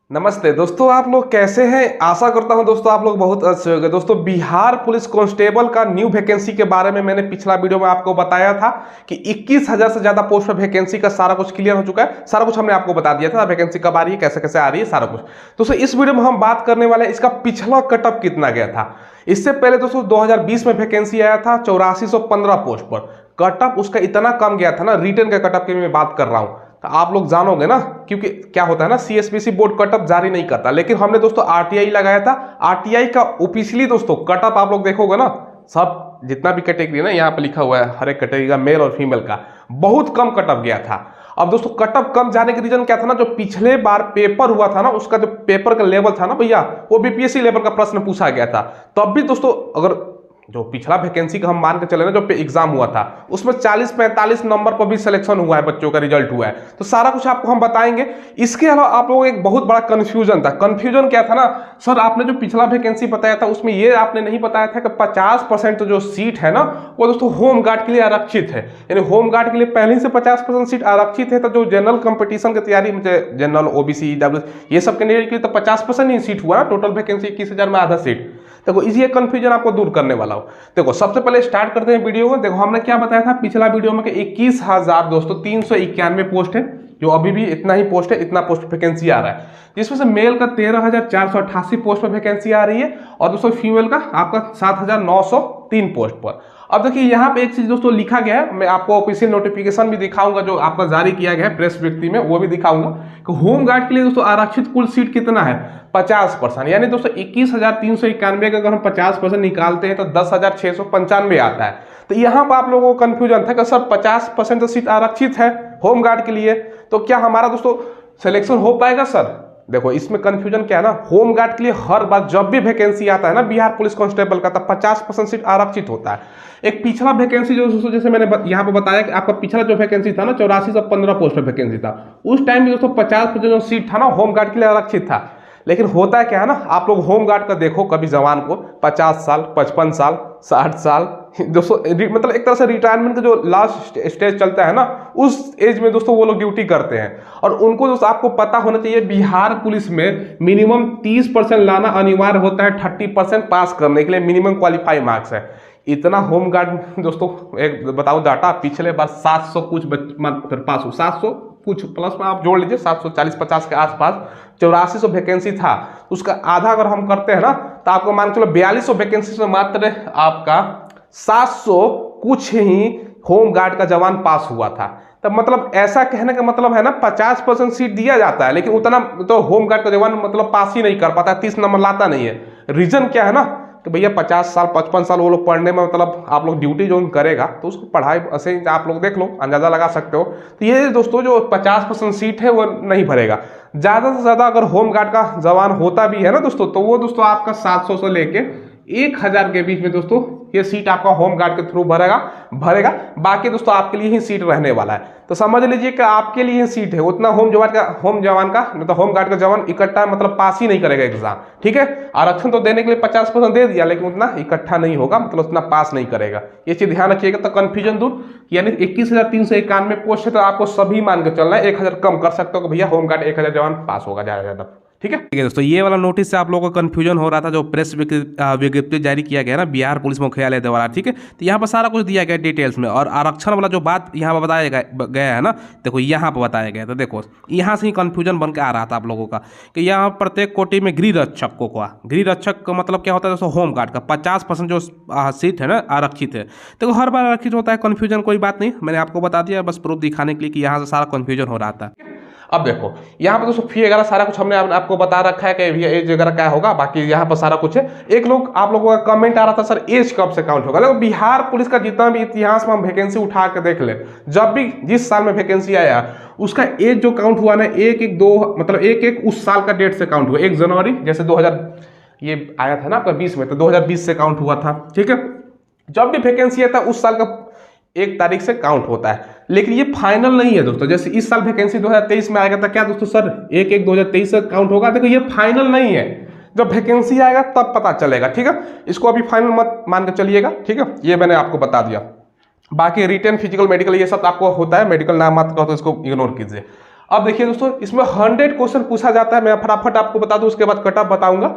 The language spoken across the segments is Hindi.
नमस्ते दोस्तों, आप लोग कैसे हैं। आशा करता हूं दोस्तों आप लोग बहुत अच्छे होंगे। दोस्तों, बिहार पुलिस कांस्टेबल का न्यू वैकेंसी के बारे में मैंने पिछला वीडियो में आपको बताया था कि 21,000 से ज्यादा पोस्ट पर वैकेंसी का सारा कुछ क्लियर हो चुका है। सारा कुछ हमने आपको बता दिया था, वैकेंसी कब आ रही है, कैसे कैसे आ रही है, सारा कुछ। दोस्तों, इस वीडियो में हम बात करने वाले हैं इसका पिछला कटअप कितना गया था। इससे पहले दोस्तों 2020 में वैकेंसी आया था 8415 पोस्ट पर। कटअप उसका इतना कम गया था ना, रिटर्न के कटअप की मैं बात कर रहा हूं, तो आप लोग जानोगे ना, क्योंकि क्या होता है ना, सीएसपीसी बोर्ड कटअप जारी नहीं करता, लेकिन हमने दोस्तों आरटीआई लगाया था। आरटीआई का ऑफिशियली दोस्तों कटअप आप लोग देखोगे ना, सब जितना भी कैटेगरी है ना, यहाँ पे लिखा हुआ है हर एक कैटेगरी का, मेल और फीमेल का बहुत कम कटअप गया था। अब दोस्तों कटअप कम जाने के रीजन क्या था ना, जो पिछले बार पेपर हुआ था ना, उसका जो पेपर का लेवल था ना भैया, वो बीपीएससी लेवल का प्रश्न पूछा गया था। तब भी दोस्तों अगर जो पिछला वैकेंसी का हम मान के चले ना, जो एग्जाम हुआ था, उसमें 40-45 नंबर पर भी सिलेक्शन हुआ है, बच्चों का रिजल्ट हुआ है। तो सारा कुछ आपको हम बताएंगे। इसके अलावा आप लोगों को एक बहुत बड़ा कंफ्यूजन था। कंफ्यूजन क्या था ना सर, आपने जो पिछला वैकेंसी बताया था उसमें ये आपने नहीं बताया था कि 50% जो सीट है ना, वो दोस्तों होम गार्ड के लिए आरक्षित है। यानी होम गार्ड के लिए पहले से 50% सीट आरक्षित है। तो जो जनरल कंपटीशन की तैयारी, जनरल ओबीसी ईडब्ल्यू ये सब कैंडिडेट के लिए तो 50% ही सीट हुआ ना, टोटल वैकेंसी 21,000 में आधा सीट। देखो इसी कंफ्यूजन आपको दूर करने वाला हूं। देखो सबसे पहले स्टार्ट करते हैं वीडियो को। देखो हमने क्या बताया था पिछला वीडियो में कि 21,000 दोस्तों 391 पोस्ट है, जो अभी भी इतना ही पोस्ट है, इतना पोस्ट वैकेंसी आ रहा है, जिसमें से मेल का 13,488 पोस्ट पर वैकेंसी आ रही है, और दोस्तों फीमेल का आपका 7,903 पोस्ट पर। अब देखिए यहाँ पे एक चीज दोस्तों लिखा गया है, मैं आपको ऑफिशियल नोटिफिकेशन भी दिखाऊंगा जो आपका जारी किया गया है प्रेस व्यक्ति में, वो भी दिखाऊंगा कि होम गार्ड के लिए दोस्तों आरक्षित कुल सीट कितना है, 50%। यानी दोस्तों 21,391 का अगर हम 50% निकालते हैं तो 10,695 आता है। तो यहाँ पर आप लोगों को कंफ्यूजन था कि सर 50% तो सीट आरक्षित है होम गार्ड के लिए, तो क्या हमारा दोस्तों सिलेक्शन हो पाएगा सर। देखो इसमें कंफ्यूजन क्या है ना, होम गार्ड के लिए हर बार जब भी वैकेंसी आता है ना बिहार पुलिस कांस्टेबल का, तब 50% सीट आरक्षित होता है। एक पिछला वैकेंसी जो दोस्तों, जैसे मैंने यहाँ पे बताया कि आपका पिछला जो वैकेंसी था ना 8415 पोस्ट पर वैकेंसी था, उस टाइम भी दोस्तों 50% जो सीट था ना होम गार्ड के लिए आरक्षित था। लेकिन होता है क्या है ना, आप लोग होम गार्ड का देखो कभी जवान को 50 साल 55 साल 60 साल दोस्तों, मतलब एक तरह से रिटायरमेंट का जो लास्ट स्टेज चलता है ना, उस एज में दोस्तों वो लोग ड्यूटी करते हैं। और उनको दोस्तों आपको पता होना चाहिए बिहार पुलिस में मिनिमम 30% लाना अनिवार्य होता है 30% पास करने के लिए, मिनिमम क्वालिफाई मार्क्स है। इतना होम गार्ड दोस्तों, एक बताओ डाटा, पिछले बार 700 कुछ फिर पास हो, 700 कुछ प्लस में आप जोड़ लीजिए, 740-50 के आसपास 8400 वैकेंसी था। उसका आधा अगर हम करते हैं ना, तो आपको मान चलो 4200 वैकेंसी से मात्र आपका 700 कुछ ही होम गार्ड का जवान पास हुआ था। तब मतलब ऐसा कहने का मतलब है ना, 50% सीट दिया जाता है, लेकिन उतना तो होम गार्ड का जवान मतलब पास ही नहीं कर पाता, 30 नंबर लाता नहीं है। रीजन क्या है ना कि भैया 50 साल 55 साल वो लोग पढ़ने में, मतलब आप लोग ड्यूटी जो करेगा तो उसको पढ़ाई ऐसे आप लोग देख लो, अंदाजा लगा सकते हो। तो ये दोस्तों जो 50% सीट है वो नहीं भरेगा। ज़्यादा से ज़्यादा अगर होम गार्ड का जवान होता भी है ना दोस्तों, तो वो दोस्तों आपका 700 से लेके 1,000 के बीच में दोस्तों ये सीट आपका होम गार्ड के थ्रू भरेगा। बाकी दोस्तों आपके लिए ही सीट रहने वाला है। तो समझ लीजिए कि आपके लिए ही सीट है, उतना होम जवान का मतलब होम गार्ड का जवान इकट्ठा मतलब पास ही नहीं करेगा एग्जाम। ठीक है, आरक्षण तो देने के लिए 50% दे दिया, लेकिन उतना इकट्ठा नहीं होगा, मतलब उतना पास नहीं करेगा। ये चीज ध्यान रखिएगा। तो कंफ्यूजन दूर, यानी 21,391 पोस्ट है, तो आपको सभी मान के चलना है, 1,000 कम कर सकते हो कि भैया होम गार्ड 1,000 जवान पास होगा ज्यादा ज्यादा। ठीक है दोस्तों, ये वाला नोटिस से आप लोगों को कंफ्यूजन हो रहा था, जो प्रेस विज्ञप्ति जारी किया गया ना बिहार पुलिस मुख्यालय द्वारा। ठीक है, तो यहाँ पर सारा कुछ दिया गया डिटेल्स में, और आरक्षण वाला जो बात यहाँ पर बताया गया है ना, देखो यहाँ पर बताया गया। तो देखो यहाँ से ही कंफ्यूजन बन के आ रहा था आप लोगों का कि यहाँ प्रत्येक कोटि में गृह रक्षकों का, गृह रक्षक का मतलब क्या होता है दोस्तों, होम गार्ड का 50% जो सीट है ना आरक्षित है। देखो हर बार आरक्षित होता है, कंफ्यूजन कोई बात नहीं, मैंने आपको बता दिया बस प्रूफ दिखाने के लिए कि यहाँ से सारा कंफ्यूजन हो रहा था। अब देखो यहाँ पर दोस्तों फी वगैरह सारा कुछ हमने आपको बता रखा है कि एज वगैरह क्या होगा, बाकी यहाँ पर सारा कुछ है। एक लोग आप लोगों का कमेंट आ रहा था सर एज कब से काउंट होगा। देखो बिहार पुलिस का जितना भी इतिहास में हम वैकेंसी उठा के देख ले, जब भी जिस साल में वैकेंसी आया उसका एज जो काउंट हुआ ना, 1-1-2 मतलब 1-1 उस साल का डेट से काउंट हुआ। 1 जनवरी जैसे 2000 ये आया था ना आपका 20 में, तो 2020 से काउंट हुआ था। ठीक है, जब भी वैकेंसी आता है उस साल का 1 तारीख से काउंट होता है। लेकिन ये फाइनल नहीं है दोस्तों, जैसे इस साल वैकेंसी 2023 में आएगा, तो क्या दोस्तों सर 1-1-2023 से काउंट होगा। देखो ये फाइनल नहीं है, जब वैकेंसी आएगा तब पता चलेगा। ठीक है, इसको अभी फाइनल मत मान के चलिएगा। ठीक है, ये मैंने आपको बता दिया। बाकी रिटन फिजिकल मेडिकल ये सब आपको होता है, मेडिकल नाम मत कहो तो इसको इग्नोर कीजिए। अब देखिए दोस्तों, इसमें 100 क्वेश्चन पूछा जाता है। मैं फटाफट आपको बता दूं, उसके बाद कट ऑफ बताऊंगा।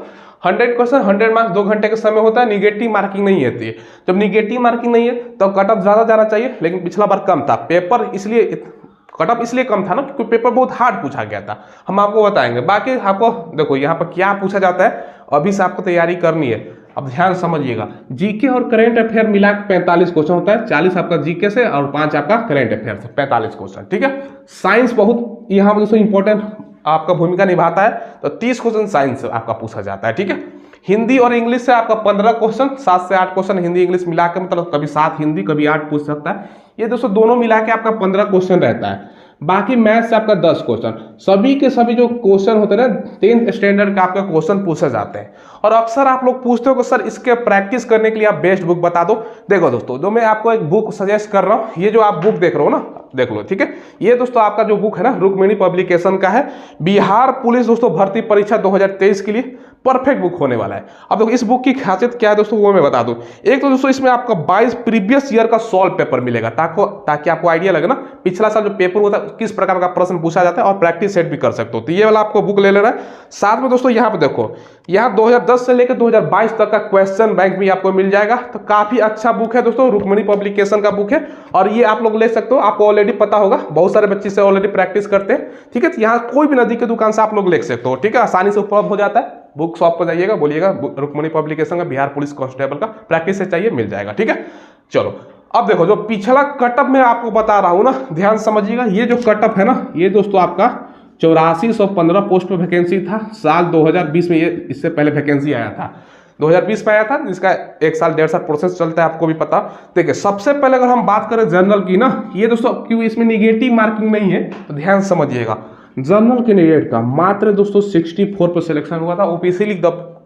100 क्वेश्चन, 100 मार्क्स, 2 घंटे का समय होता है। निगेटिव मार्किंग नहीं होती है। जब निगेटिव मार्किंग नहीं है तो कट ऑफ ज्यादा जाना चाहिए, लेकिन पिछला बार कम था। पेपर इसलिए कट ऑफ इसलिए कम था ना, क्योंकि पेपर बहुत हार्ड पूछा गया था। हम आपको बताएंगे। बाकी आपको देखो यहाँ पर क्या पूछा जाता है, अभी से आपको तैयारी करनी है। अब ध्यान समझिएगा, जीके और करंट अफेयर मिला के 45 क्वेश्चन होता है। 40 आपका जीके से और 5 आपका करंट अफेयर से, 45 क्वेश्चन। ठीक है। साइंस बहुत यहाँ पर दोस्तों इंपॉर्टेंट आपका भूमिका निभाता है, तो 30 क्वेश्चन साइंस से आपका पूछा जाता है। ठीक है। हिंदी और इंग्लिश से आपका 15 क्वेश्चन, 7 से 8 क्वेश्चन हिंदी इंग्लिश मिला के, मतलब कभी 7 हिंदी कभी 8 पूछ सकता है। ये दोस्तों दोनों मिला के आपका 15 क्वेश्चन रहता है। बाकी मैथ से आपका 10 क्वेश्चन। सभी के सभी जो क्वेश्चन होते हैं ना, 10th स्टैंडर्ड का आपका क्वेश्चन पूछे जाते हैं। और अक्सर आप लोग पूछते हो कि सर इसके प्रैक्टिस करने के लिए आप बेस्ट बुक बता दो। देखो दोस्तों, जो मैं आपको एक बुक सजेस्ट कर रहा हूँ, ये जो आप बुक देख रहे हो ना, देख लो। ठीक है। ये दोस्तों आपका जो बुक है ना, रुक्मिणी पब्लिकेशन का है। बिहार पुलिस दोस्तों भर्ती परीक्षा 2023 के लिए परफेक्ट बुक होने वाला है। अब देखो इस बुक की खासियत क्या है दोस्तों, वो मैं बता दूं। एक तो दोस्तों इसमें आपका 22 प्रीवियस ईयर का सॉल्व पेपर मिलेगा, ताकि आपको आइडिया लगे ना पिछला साल जो पेपर होता है किस प्रकार का प्रश्न पूछा जाता है, और प्रैक्टिस सेट भी कर सकते हो। तो ये वाला आपको बुक ले लेना है। साथ में दोस्तों यहाँ पे देखो, यहाँ 2010 से लेकर 2022 तक का क्वेश्चन बैंक भी आपको मिल जाएगा। तो काफी अच्छा बुक है दोस्तों, रुक्मिणी पब्लिकेशन का बुक है। और ये आप लोग ले सकते हो, आपको ऑलरेडी पता होगा, बहुत सारे बच्चे से ऑलरेडी प्रैक्टिस करते हैं। ठीक है। यहाँ कोई भी नजदीक की दुकान से आप लोग ले सकते हो। ठीक है। आसानी से उपलब्ध हो जाता है। बुक शॉप पर जाइएगा, बोलिएगा रुक्मिणी पब्लिकेशन का बिहार पुलिस कांस्टेबल का प्रैक्टिस से चाहिए, मिल जाएगा। ठीक है। चलो अब देखो, जो पिछला कटअप में आपको बता रहा हूं ना, ध्यान समझिएगा। ये जो कटअप है ना, ये दोस्तों आपका 8415 पोस्ट पे वैकेंसी था साल 2020 में। ये इससे पहले वैकेंसी आया था 2020 में आया था, जिसका 1 साल 1.5 साल प्रोसेस चलता है, आपको भी पता। देखिए सबसे पहले अगर हम बात करें जनरल की ना, ये दोस्तों क्यों इसमें निगेटिव मार्किंग नहीं है, तो ध्यान समझिएगा। जनरल कैंडिडेट का मात्र दोस्तों 64 पर सिलेक्शन हुआ था। ओपीसी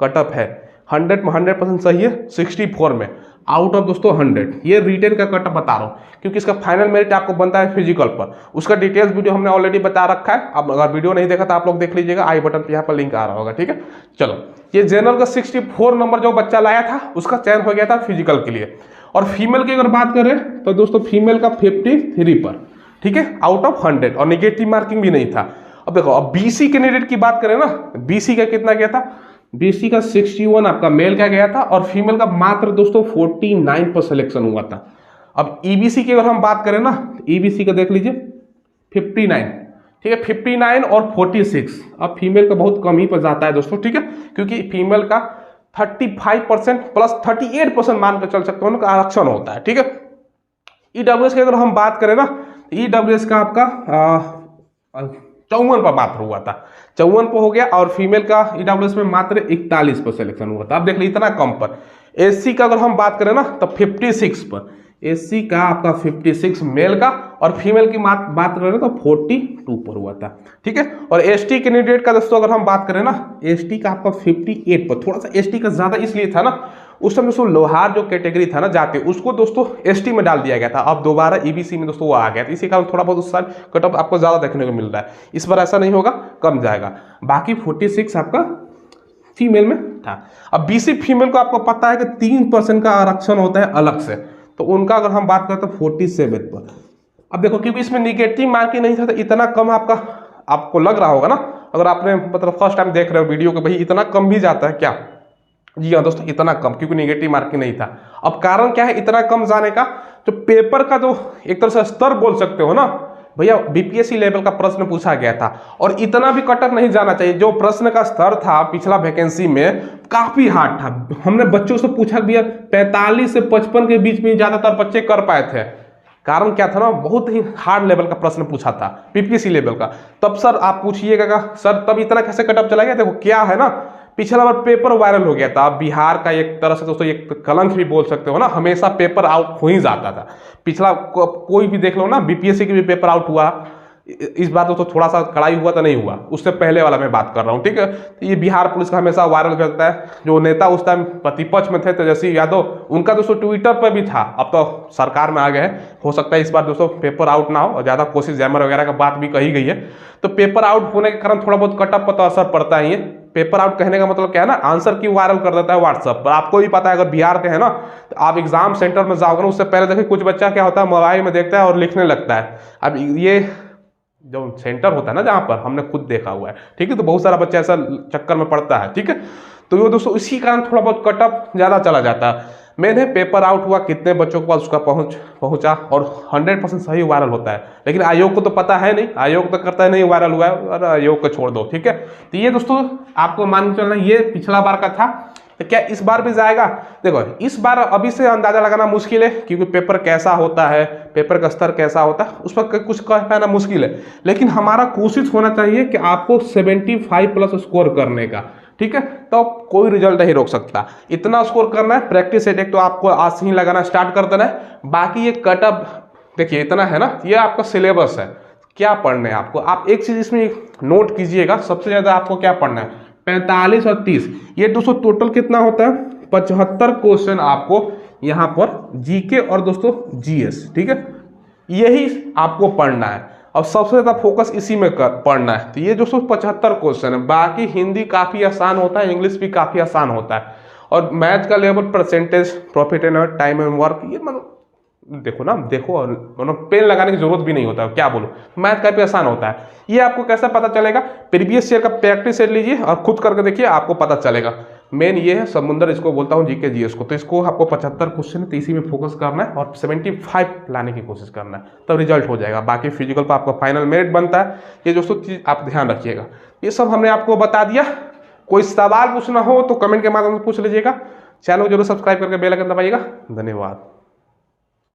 कटअप है 100 में 100% सही है, 64 में आउट ऑफ दोस्तों 100। ये रिटेन का कटअप बता रहा हूँ, क्योंकि इसका फाइनल मेरिट आपको बनता है फिजिकल पर। उसका डिटेल्स वीडियो हमने ऑलरेडी बता रखा है। अब अगर वीडियो नहीं देखा तो आप लोग देख लीजिएगा, आई बटन पे यहाँ पर लिंक आ रहा होगा। ठीक है। चलो, ये जनरल का 64 नंबर जो बच्चा लाया था, उसका चयन हो गया था फिजिकल के लिए। और फीमेल की अगर बात करें तो दोस्तों फीमेल का 53 पर, ठीक है, आउट ऑफ 100, और निगेटिव मार्किंग भी नहीं था। अब देखो, अब बीसी कैंडिडेट की बात करें ना, बीसी का कितना गया था, बीसी का 61 आपका मेल का गया था, और फीमेल का मात्र दोस्तों 49 पर सिलेक्शन हुआ था। अब ईबीसी की अगर हम बात करें ना, ईबीसी का देख लीजिए 59, ठीक है, 59 और 46। अब फीमेल का बहुत कम ही पर जाता है दोस्तों। ठीक है, क्योंकि फीमेल का 35% प्लस 38% मान कर चल सकते हो ना, आरक्षण होता है। ठीक है। ईडब्ल्यूएस की अगर हम बात करें ना, ईडब्ल्यूएस का आपका 54 पर मात्र हुआ था, 54 पर हो गया, और फीमेल का ईडब्ल्यूएस में मात्र 41 पर सिलेक्शन हुआ था। अब देख लीजिए इतना कम पर। एससी का अगर हम बात करें ना, तो 56 पर, एससी का आपका 56 मेल का, और फीमेल की बात करें तो 42 पर हुआ था। ठीक है। और एसटी कैंडिडेट का दोस्तों अगर हम बात करें ना, एसटी का आपका 58 पर, थोड़ा सा एसटी का ज्यादा इसलिए था ना, उस समय दोस्तों लोहार जो कैटेगरी था ना जाति, उसको दोस्तों एसटी में डाल दिया गया था। अब दोबारा ईबीसी में दोस्तों वो आ गया था, इसी कारण थोड़ा बहुत उस साल कट ऑफ आपको ज्यादा देखने को मिल रहा है। इस बार ऐसा नहीं होगा, कम जाएगा। बाकी 46 आपका फीमेल में था। अब बीसी फीमेल को आपको पता है कि 3% का आरक्षण होता है अलग से, तो उनका अगर हम बात करें तो 47 पर। अब देखो, क्योंकि इसमें निगेटिव मार्किंग नहीं था, तो इतना कम आपको लग रहा होगा ना, अगर आपने मतलब फर्स्ट टाइम देख रहे हो वीडियो को, भाई इतना कम भी जाता है क्या? जी हाँ दोस्तों, इतना कम, क्योंकि निगेटिव मार्किंग नहीं था। अब कारण क्या है इतना कम जाने का? तो पेपर का जो एक तरह से स्तर बोल सकते हो ना भैया, बीपीएससी लेवल का प्रश्न पूछा गया था, और इतना भी कटअप नहीं जाना चाहिए। जो प्रश्न का स्तर था पिछला वैकेंसी में काफी हार्ड था। हमने बच्चों से पूछा भैया 45 से 55 के बीच में ज्यादातर बच्चे कर पाए थे। कारण क्या था ना, बहुत ही हार्ड लेवल का प्रश्न पूछा था बीपीएससी लेवल का। तब सर आप पूछिएगा सर तब इतना कैसे कटअप चला गया? देखो क्या है ना, पिछला बार पेपर वायरल हो गया था। बिहार का एक तरह से दोस्तों एक कलंक भी बोल सकते हो ना, हमेशा पेपर आउट हो ही जाता था। पिछला कोई भी देख लो ना, बीपीएससी की भी पेपर आउट हुआ, इस बार दोस्तों थोड़ा सा कड़ाई हुआ तो नहीं हुआ, उससे पहले वाला मैं बात कर रहा हूँ। ठीक है। तो ये बिहार पुलिस का हमेशा वायरल करता है। जो नेता उस टाइम प्रतिपक्ष में थे तेजस्वी यादव, उनका दोस्तों ट्विटर पर भी था। अब तो सरकार में आ गए हैं, हो सकता है इस बार दोस्तों पेपर आउट ना हो, और ज्यादा कोशिश जैमर वगैरह का बात भी कही गई है। तो पेपर आउट होने के कारण थोड़ा बहुत कटअप पर तो असर पड़ता ही है। पेपर आउट कहने का मतलब क्या है ना, आंसर क्यों वायरल कर देता है व्हाट्सएप पर। आपको भी पता है, अगर बिहार के है ना, तो आप एग्जाम सेंटर में जाओगे ना, उससे पहले देखिए कुछ बच्चा क्या होता है, मोबाइल में देखता है और लिखने लगता है। अब ये जो सेंटर होता है ना जहाँ पर, हमने खुद देखा हुआ है, ठीक है। तो बहुत सारा बच्चा ऐसा चक्कर में पड़ता है, ठीक है। तो ये दोस्तों इसी कारण थोड़ा बहुत कट ऑफ ज़्यादा चला जाता है। मैंने पेपर आउट हुआ, कितने बच्चों के पास उसका पहुंचा और 100% सही वायरल होता है, लेकिन आयोग को तो पता है नहीं, आयोग तो करता है नहीं वायरल हुआ है, और आयोग को छोड़ दो, ठीक है। तो ये दोस्तों आपको मान के चलना, ये पिछला बार का था, तो क्या इस बार भी जाएगा? देखो इस बार अभी से अंदाजा लगाना मुश्किल है, क्योंकि पेपर कैसा होता है, पेपर का स्तर कैसा होता है, उस पर कुछ कह पाना मुश्किल है। लेकिन हमारा कोशिश होना चाहिए कि आपको 75+ स्कोर करने का, ठीक है। तो कोई रिजल्ट नहीं रोक सकता, इतना स्कोर करना है। प्रैक्टिस सेट एक तो आपको आज से ही लगाना स्टार्ट कर देना है। बाकी ये कटअप देखिए इतना है ना, ये आपका सिलेबस है, क्या पढ़ना है आपको। आप एक चीज इसमें नोट कीजिएगा, सबसे ज्यादा आपको क्या पढ़ना है, 45 और 30, ये दोस्तों टोटल कितना होता है, 75 क्वेश्चन आपको यहाँ पर जीके और दोस्तों जीएस, ठीक है, यही आपको पढ़ना है। और सबसे ज़्यादा फोकस इसी में पढ़ना है। तो ये दोस्तों 75 क्वेश्चन है। बाकी हिंदी काफ़ी आसान होता है, इंग्लिश भी काफ़ी आसान होता है, और मैथ का level, percentage, profit and time and work, ये मतलब देखो ना, देखो और मतलब पेन लगाने की जरूरत भी नहीं होता, क्या बोलो, मैथ काफी आसान होता है। ये आपको कैसे पता चलेगा, प्रीवियस ईयर का प्रैक्टिस सेट लीजिए और खुद करके देखिए, आपको पता चलेगा। मेन ये है समुंदर, इसको बोलता हूँ जीके जीएस को। तो इसको आपको 75 क्वेश्चन तो इसी में फोकस करना है और 75 लाने की कोशिश करना है, तब रिजल्ट हो जाएगा। बाकी फिजिकल पर आपका फाइनल मेरिट बनता है, ये दोस्तों चीज आप ध्यान रखिएगा। ये सब हमने आपको बता दिया। कोई सवाल पूछना हो तो कमेंट के माध्यम से पूछ लीजिएगा। चैनल को जरूर सब्सक्राइब करके बेल आइकन दबाइएगा। धन्यवाद।